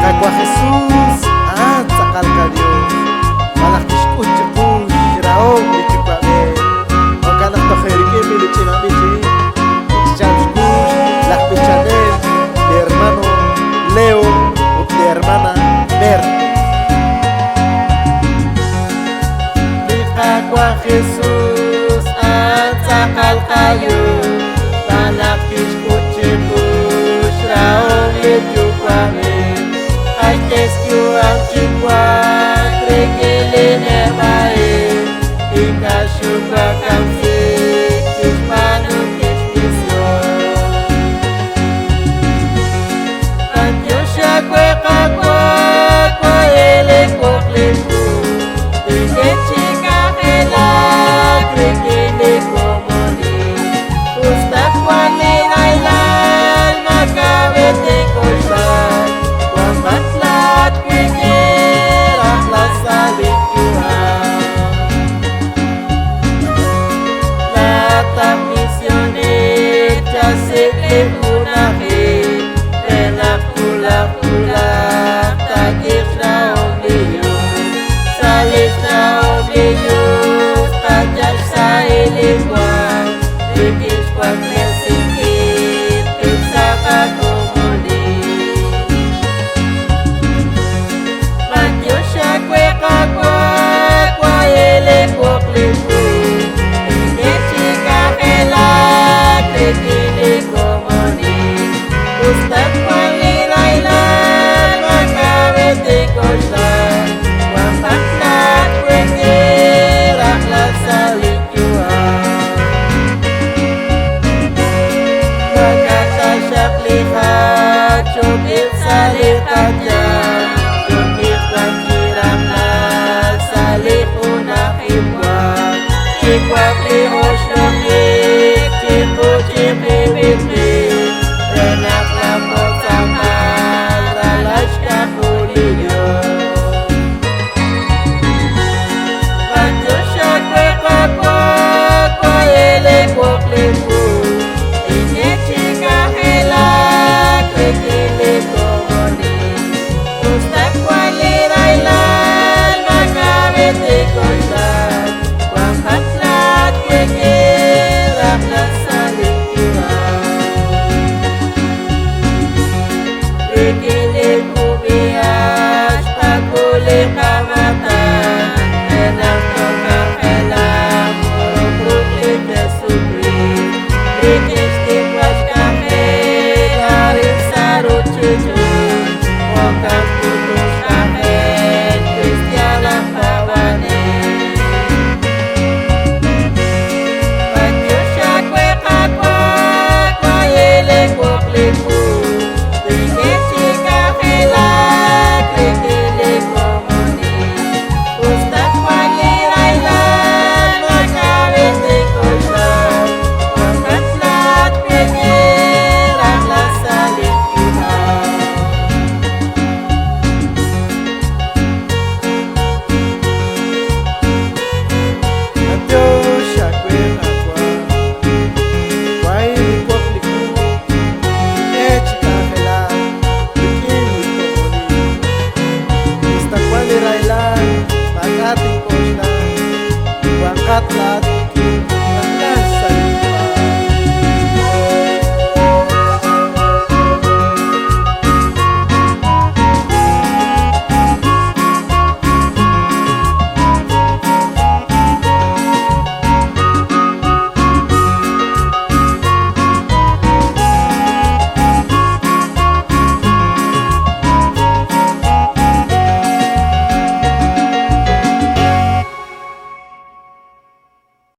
Qaawa Jesús, tz'aqal ka Dios. Malak tishkuch raom lichikwabe. Okanak tojerike milichinabichi. Chichanchkuch, la pichanel, de hermano Leo, de hermana Ber. Qaawa Jesús, tz'aqal ka Dios. Malak tishkuch raom lichikwabe. Ay testiu ang chikwa, krekele nebae, ikashuka kamsik, chismanu kismisyon. Pantyosha kwe kakwa, kwa ele kokleku, ikechika kela, krekele komoni, ustak wani ailan, makawete koshak. Matlat kwekera plaza likuan. La transmisión hecha se